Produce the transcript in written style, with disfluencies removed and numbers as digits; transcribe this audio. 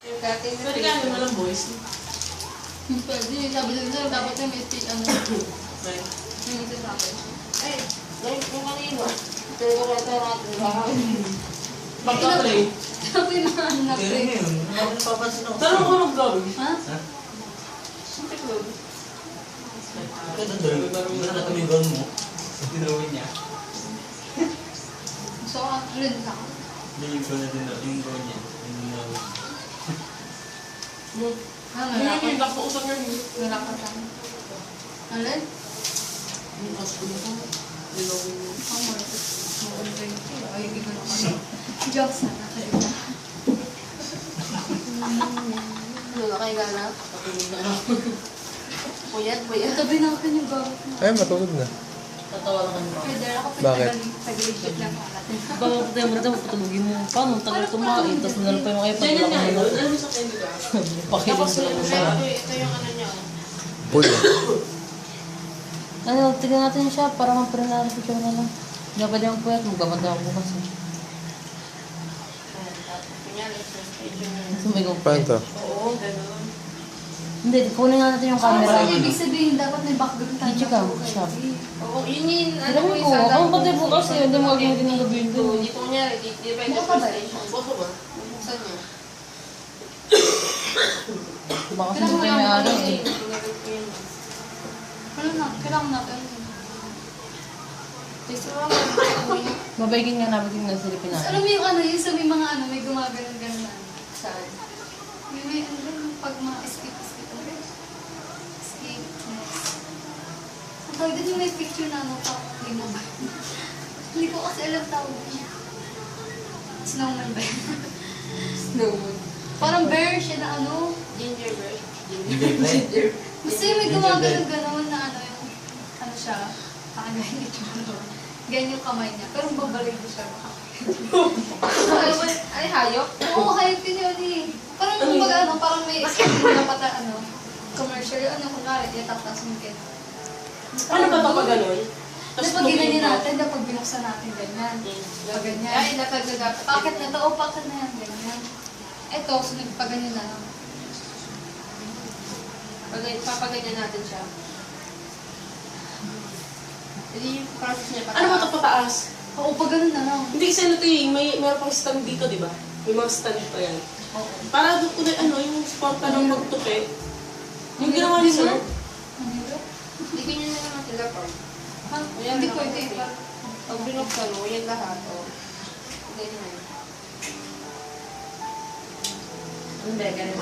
Pwede ka naman walang voice. Pwede, sabi nila dapat yung may speech, ano, Right. yung isa sa akin. Ay, like yung kanina. Pero reta natin. Pagka-play. Sabi na, anak Kaya eh. ngayon, napapansin ako. Tanong ko mag-vlog. Ha? Ha? Ang tiklog. Kaya doon, wala na kami yung gown mo. Tinawin niya. So, rin ka. Hindi yung gown na din, yung gown niya. Yung tinawin. Ano, Hindi nalakad? yung nakausap niya. Nalakad ka. Alin? Yung asko mo. Nilawin mo. Ang market. Mag-enjoy ko. Ay, hindi ko na kasi. Jokes na nakain na. Ano na kayo gana? Patulog na ako. Puyat, puyat. Tabi natin yung gamit mo. Ay, matulog na. Tatawa na kami. Pwede ako Bakit? tag-legit lang natin. Bakit tayo mo rin patulogin mo? Paano? Tagal tumain, tapos nalang pa yung mga Ganyan nga ipaglalaki yun. mo. Alam mo sa akin, di ba? Pakilig Tapos sila mo sa... Ito yung ano niya. Pull. Ano, tignan natin siya para maparinara sa siya na lang. Hindi pa pwede ang puyat, magkamanda ako bukas. Kunyari, suspension niya. Sumigaw pa. Paano to? Oo, gano'n. Hindi, kunin nga natin yung camera. Kasi ibig sabihin, dapat may background tayo. Hindi ka, siya. Oo, yun yun. Alam mo ko, ako pati bukas eh, hindi mo gagawin ng gabi Dito, yun. dito kunyari, di ba yung Bukas ba? suspension? Bukas ba? Buksan niya. Baka hindi pa yung may-ari eh. Ano na, kailangan natin. Gusto mo ba? Mabaigin nga namin yung silipin Tapos natin. alam mo yung ano, yung sa may mga ano, may gumagano'n-ganon na. Saan? May ano rin, pag ma-skip, ano rin? Skip, next. Ang tawag din yung may picture na ano, parang may mobile. Hindi ko kasi alam tawag niya. Snowman ba yun? Snowman. Parang bear siya na ano. Gingerbread. Gingerbread. Basta yung may gumagano'n-ganon na ano yung, ano siya, ganyan yung tsura. Ganyan yung kamay niya. Pero babalik ko siya. Ay, hayop? Oo, hayop yun yun eh. Parang kumbaga ano, parang may dapat na ano, commercial yun, ano, kunwari, itatapos mo kaya. Ano ba ito pag gano'n? Tapos pag ginanyan natin, pag binuksan natin, ganyan. Pag ganyan. Ay, dapat na dapat. Packet na to, o packet na yan, ganyan. Eto, sunod pa ganyan na lang. Papaganyan natin siya. Hindi yung process niya Ano ba ito pataas? Oo, pag ganun na lang. Hindi kasi ano ito eh, meron pang stand dito, di ba? May mga stand pa yan. Oo. Para doon ulit ano, yung sport ka ng magtupi. Yung ginawa ni sir. Ang hirap. Hindi ganyan na naman sila pa. Ha? Hindi pwede iba. Pag binuksan mo, yan lahat. Oh. Ganyan. Hindi, ganun.